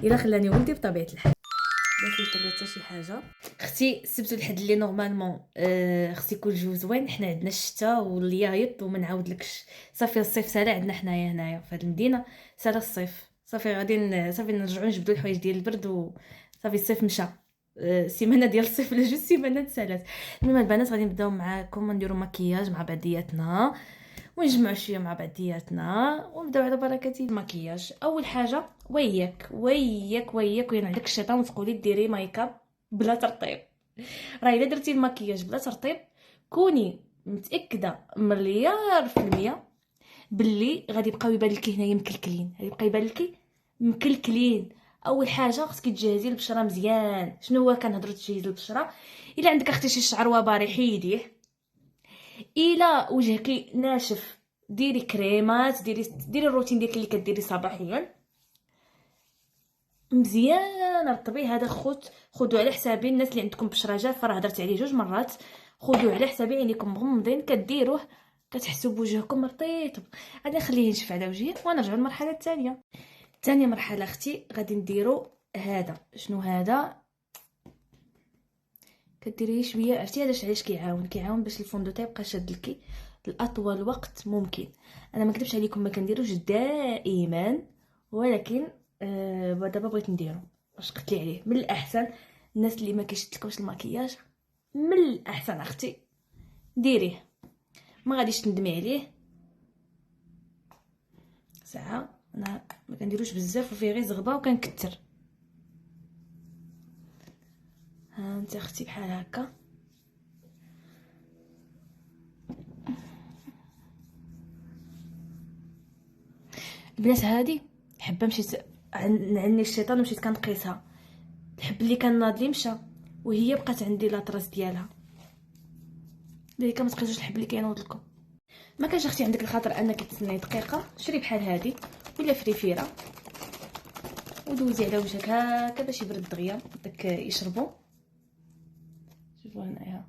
الا خلاني ولدي بطبيعه الحال. ما فيه حتى شي حاجه. اختي السبت والحد اللي نورمالمون خص يكون الجو زوين، حنا عندنا الشتاء واليايط وما نعاودلكش. صافي الصيف سالا عندنا حنايا هنايا في هاد المدينه، سالا الصيف صافي غادي صافي نرجعوا نجبدوا الحوايج ديال البرد وصافي الصيف مشى. سيمانه ديال الصيف ولا جوج سيمانات سالات. المهم البنات غادي نبداو معاكم نديروا مكياج مع بعضياتنا ونجمعوا شويه مع بعضياتنا ونبداو على بركه المكياج. اول حاجه وياك وين عندك الشيطان وتقولي ديري مايكاب بلا ترطيب. راه الا درتي المكياج بلا ترطيب كوني متاكده مليار في المية باللي غادي يبقاو يبان لك هنايا مكلكلين، غادي يبقى يبان لك مكلكلين. اول حاجه خصك تجهزي البشره مزيان. شنو هو كنهضروا تجهيز البشره؟ الا عندك اختي شي شعر وباري حيديه، الا وجهك ناشف ديري كريمات، ديري الروتين ديالك اللي كديري صباحيا مزيان رطبي. هذا خذوا على حسابي الناس اللي عندكم بشره جافه، راه هضرت عليه 2 مرات. خذوه على حسابي، عينيكم مغمضين كديروه كتحسوا بوجهكم رطيب. غادي نخليه ينشف على وجهي ونرجعوا للمرحله الثانيه. ثاني مرحله اختي غادي نديرو هذا. شنو هذا؟ كديريه شويه، عرفتي علاش كيعاون باش الفوندو تاع يبقى شاد لكي لاطول وقت ممكن. انا ما كذبش عليكم ما كنديروش دائما، ولكن دابا بغيت نديرو باش قلت لي عليه. من الاحسن الناس اللي ما كيشدلكمش المكياج، من الاحسن اختي ديريه، ما غاديش تندمي عليه. ساعه انا ما كنديروش بزاف وفيه غير زغبه وكنكثر. ها انت اختي بحال هكا. البنات هادي حبه مشيت عني الشيطان ومشيت كنقيسها، الحب اللي كان ناض لي مشى وهي بقات عندي لاطراس ديالها. لذلك ما تقيسوش الحب اللي كينوض لكم. ما كانش اختي عندك الخاطر انك تسني دقيقه، شري بحال هادي ولا فريفيره ودوزي على وجهك هكا باش يبرد دغيا داك يشربوا. شوفوا هنايا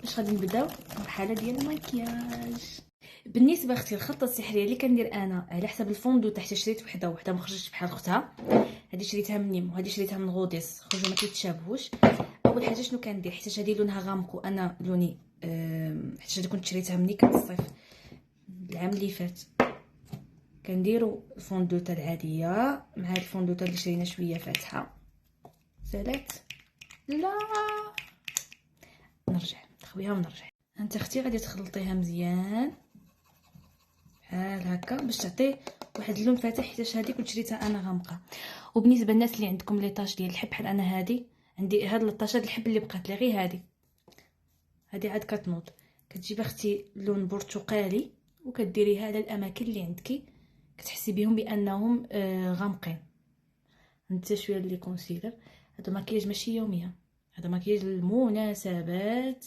باش غادي نبداو المرحله ديال المكياج. بالنسبه اختي الخطه السحريه اللي كندير انا على حسب الفوندو، تحت شريت وحده ما خرجتش بحال اختها. هذه شريتها من نيم وهذه شريتها من غوديس، خرجوا ما كيتشابهوش. اول حاجه شنو كندير، حيت هذه لونها غامق وانا لوني حيت هذه كنت شريتها مني كان الصيف العام اللي فات. كنديروا الفوندوطه العاديه مع الفوندوطه اللي شرينا شويه فاتحه. سالات لا نرجع نخويها ونرجع. انت اختي غادي تخلطيها مزيان بحال هكا باش تعطي واحد اللون فاتح، حيت هذه كنت شريتها انا غامقه. وبالنسبه للناس اللي عندكم لي طاش ديال الحب بحال انا، هذه عندي هاد الطاشه ديال الحب اللي بقات لي غير هذه عاد كتنوض. كتجيب اختي لون برتقالي وكديريها على الاماكن اللي عندك كتحسي بهم بانهم غامقين. انت شويه اللي كونسيلر. هذا مكياج ماشي يوميه، هذا مكياج للمناسبات.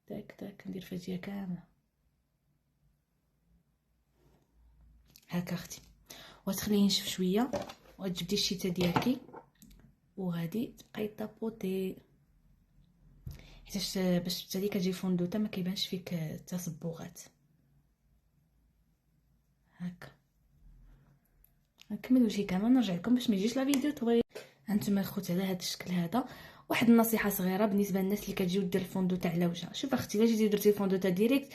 تاك ندير فجيه كامله هكا اختي، وتخليه ينشف شويه وتجبدي الشيته ديالك وغادي تبقاي طابوطي، حيت باش حتى كتجي فوندوطه ما كيبانش فيك التصبغات. هكا نكمل وجهي كامل نرجع لكم باش ما يجيش لا فيديو طويل. هانتوما الخوت على هذا الشكل هذا. واحد النصيحه صغيره بالنسبه للناس اللي كتجيو دير الفوندوطه على وجهها. شوف اختي الا جيتي درتي الفوندوطه ديريكت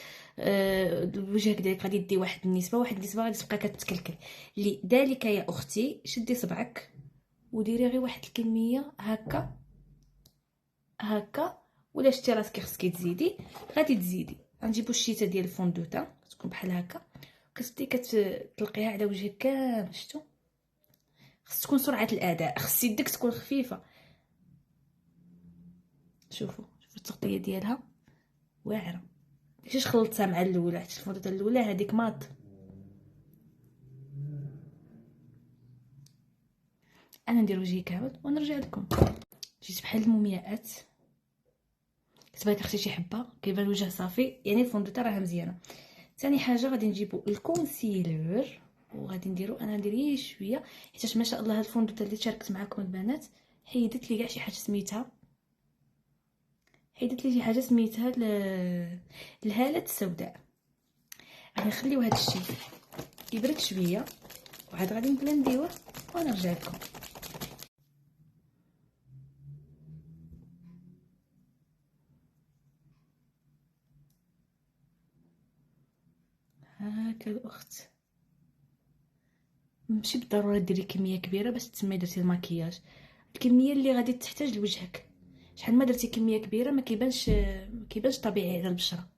وجهك ديالك غادي يدي واحد النسبه غادي تبقى كتكلكل. لذلك يا اختي شدي صبعك وديري غير واحد الكميه هكا ولا شتي راسك خصك تزيدي غادي تزيدي. غنجيبو الشيته ديال الفوندوطه تكون بحال هكا كتبدي كتلقيها على وجهك كامل. شفتوا خص تكون سرعه الاداء، خص يدك تكون خفيفه. شوفوا التغطيه ديالها واعره، ماشي خلطتها مع الاولى حيت الفوندوطه الاولى هذيك ماط. انا ندير وجهي كامل ونرجع لكم. جيت بحال المومياءات كتبان اختي شي حبه كيبان الوجه صافي، يعني الفوندوطه راها مزيانه. ثاني حاجه غادي نجيبو الكونسيلر وغادي نديرو انا ندير شويه حيت ما شاء الله هاد الفوندوطه اللي شاركت معكم البنات حيدت لي كاع شي حاجه سميتها الهاله السوداء. غادي نخليو هذا الشيء يبرد شويه وعاد غادي نبلنديوه ونرجع لكم. هاكا الاخت، ماشي بالضروره ديري كميه كبيره باش تسمي درتي الماكياج، الكميه اللي غادي تحتاج لوجهك. شحال ما درتي كميه كبيره ما كيبانش طبيعي على البشره.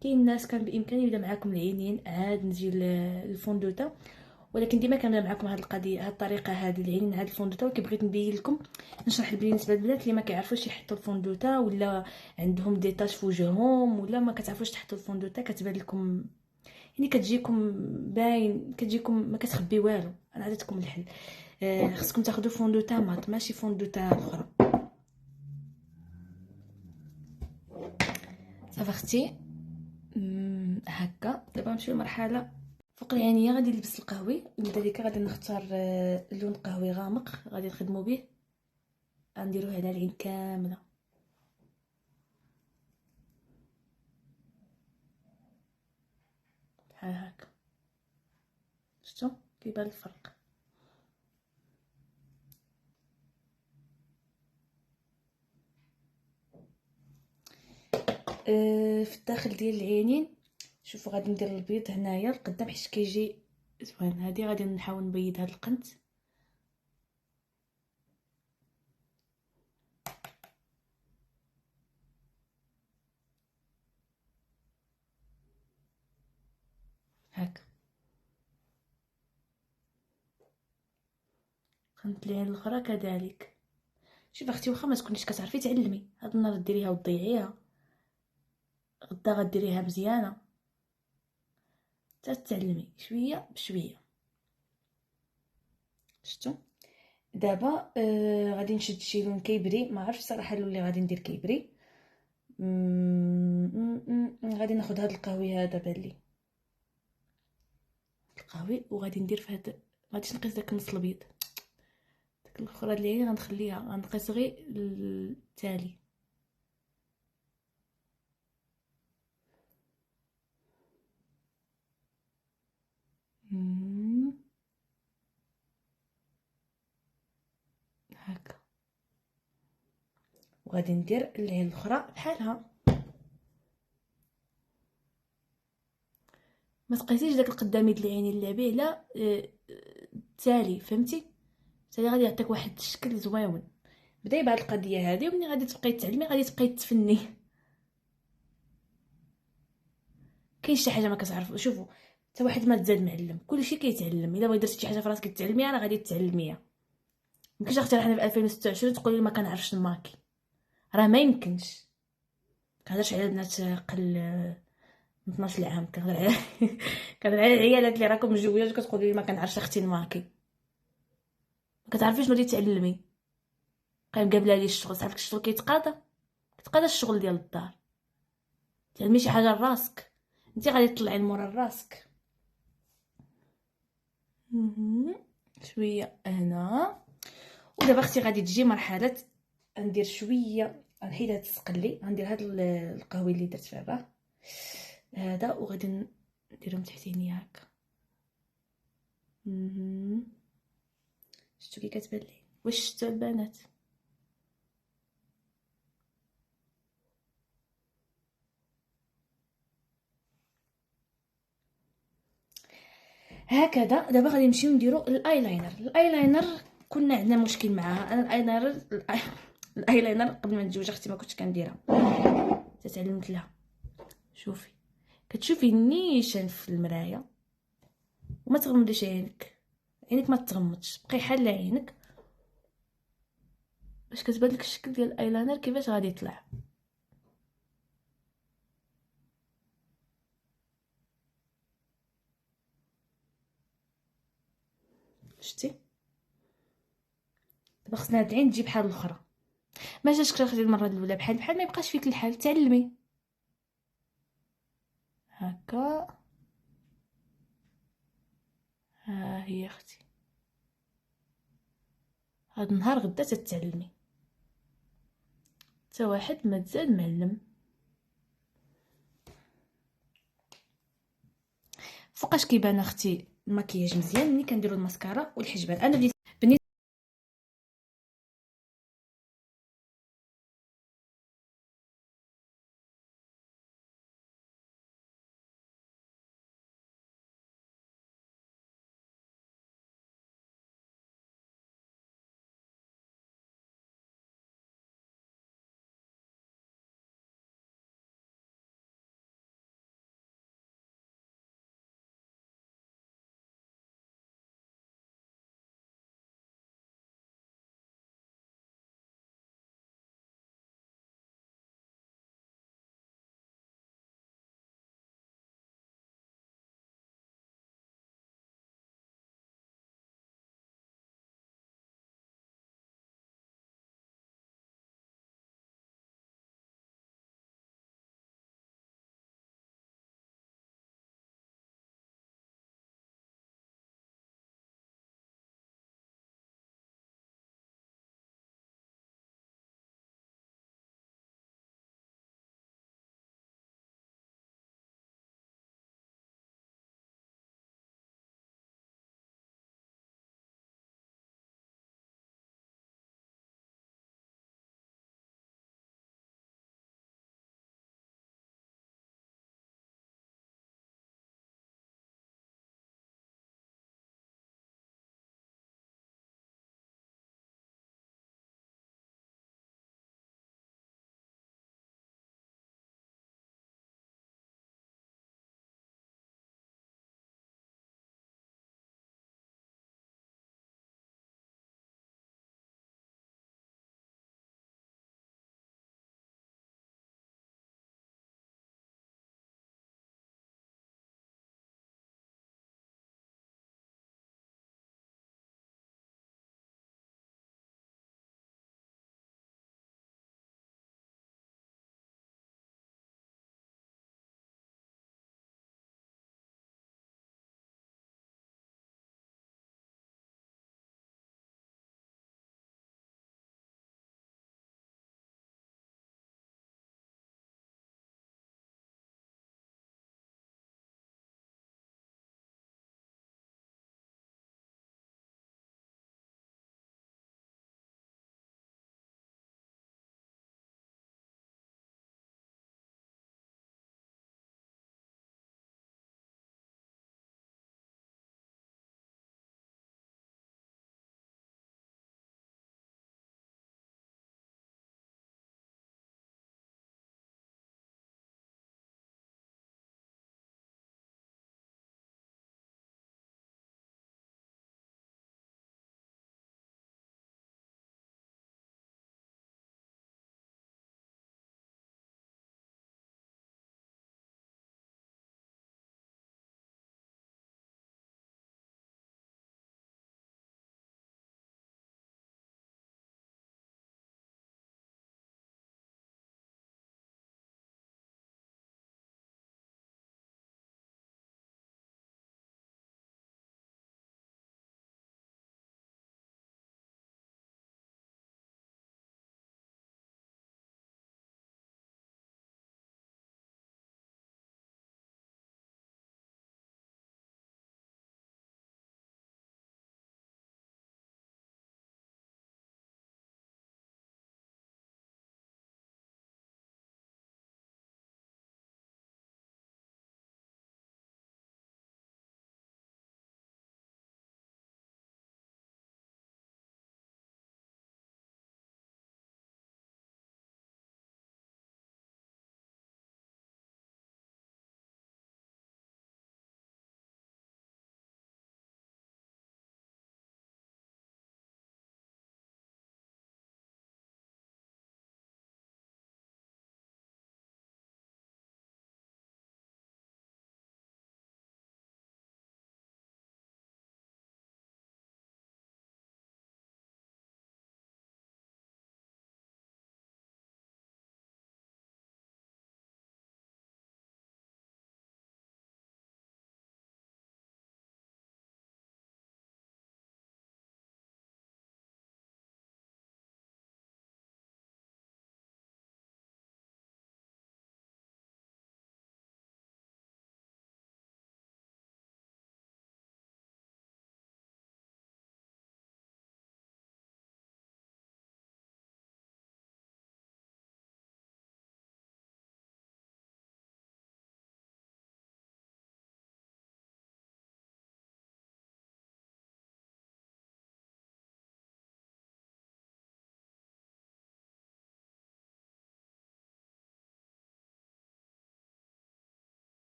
كاين الناس كان بامكاني يبدا معاكم العينين عاد نجي للفوندوتا، ولكن ديما كنبدا معاكم هاد القضيه، هاد الطريقه هاد العينين هاد الفوندوتا. وكبغيت نبين لكم نشرح بالنسبه للبنات اللي ما كيعرفوش يحطوا الفوندوتا، ولا عندهم دي طاش في وجههم، ولا ما كتعرفوش تحطوا الفوندوتا، كتبان لكم يعني كتجيكم باين، كتجيكم ما كتخبي والو. انا عطيتكم الحل. خصكم تاخذوا فوندوتا مات ماشي فوندوتا اخرى. صافي اختي. هكا دابا نمشيو لمرحله فوق العينيه. غادي نلبس القهوي، لذلك غادي نختار لون قهوي غامق غادي نخدمو به، غنديروه على العين كامله بحال هكا. شفتوا كيبان الفرق؟ في الداخل ديال العينين شوفوا غادي ندير البيض هنايا القدام حيت كيجي زوين. هذه غادي نحاول نبيض هذا القنت. هكا قنت العين الاخرى كذلك. شوفي اختي، واخا ما تكونيش كتعرفي تعلمي، هاد النهار ديريها وتضيعيها، غدا غديريها مزيانه حتى تعلمي شويه بشويه. شفتوا؟ دابا غادي نشد شي لون كيبري، ما عرفتش صراحه اللون اللي غادي ندير كيبري. غادي ناخذ هذا القهوي هذا بان لي القهوي، وغادي ندير في هذا. غاديش نقيس داك النص الابيض، داك الاخرى اللي هي غنخليها، غنقيس غير التالي. هكا. وغادي ندير العين الاخرى بحالها. ما تقيسيش داك القدامي ديال العين اللعبيه، لا التالي، فهمتي؟ التالي غادي يعطيك واحد الشكل زويون. بداي بهاد القضيه هذه، ومني غادي تبقاي تعلمي غادي تبقاي تفني. كاين شي حاجه ما كتعرفوا، شوفوا حتى واحد ما تزاد معلم، كلشي كيتعلم. الا بغيتي درتي شي حاجه في راسك تتعلميها راه غادي تتعلميها. ميمكنش اختي حنا في 2026 تقولي ما كنعرفش نماكي، راه ما يمكنش. كنهضرش على بنات قل 12 عام، كنهضر على كنهضر على العيالات اللي راكم مجوجات وكتقولوا لي ما كنعرفش اختي نماكي. ما كتعرفيش نولي تعلمي. قايم قابله لي الشغل، صافي الشغل كيتقاضى الشغل ديال الدار. تعلمي شي حاجه لراسك، انت غادي تطلعي لمورا راسك. شويه هنا. ودابا اختي غادي تجي مرحله ندير شويه، نحيد هاد السقلي، غندير هاد القهوي اللي درت فيه راه هذا، وغادي نديرهم تحت عينيا هكا. شفتوا كي كتبان لي؟ واش شفتوا البنات؟ هكذا. دابا غادي نمشيو نديرو الايلاينر. كنا عندنا مشكل معاها. انا الايلاينر قبل ما نتزوج اختي ما كنتش كنديرها، تعلمت لها. شوفي كتشوفي النيشان في المرايه وما تغمضيش عينك ما تغمضش، بقاي حاله عينك باش كتبان لك الشكل ديال الايلاينر كيفاش غادي يطلع. شتي؟ دابا خصنا هاد العين تجي بحال الاخرى. ما جاتش كتاخدي المره الاولى بحال ما يبقاش فيك الحال، تعلمي هكا. ها هي اختي، هاد النهار غدا تتعلمي، حتى واحد ما تزاد معلم. فوقاش كيبان اختي المكياج مزيان ملي كنديروا الماسكارا والحجبان. انا بديت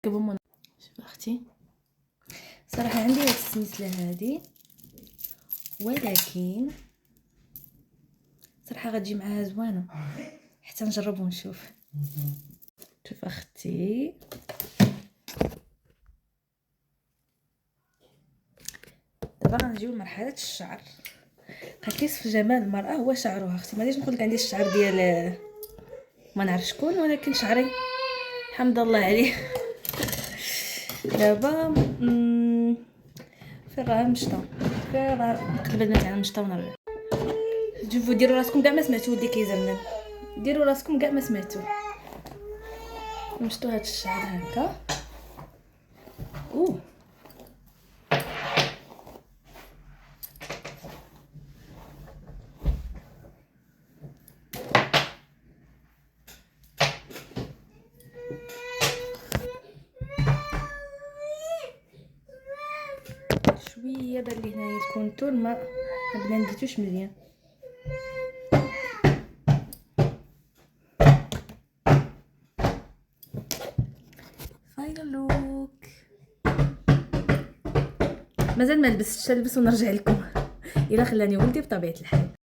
نركبهم. شوف اختي صراحه عندي هاد السميسله هادي، ولكن صراحه غتجي معاها زوينه، حتى نجرب ونشوف. شوف اختي دابا غنجيو لمرحله الشعر. قيس في جمال المراه هو شعرها اختي. ما غاديش نقول لك عندي الشعر ديال ما نعرف شكون، ولكن شعري الحمد لله عليه. دابا فين راه المشطه، فين راه نقلب البنات على المشطه ونرجع. شوفوا ديروا راسكم كاع ما سمعتو ولدي كيزرنن، ديروا راسكم كاع ما سمعتو. نمشطوا هاد الشعر هكا. شويه بان لي هنايا الكونتور ما بلنديتوش مزيان. فاينل لوك. مازال ما لبستش، نلبس ونرجع لكم. الا خلاني ولدي بطبيعه الحال.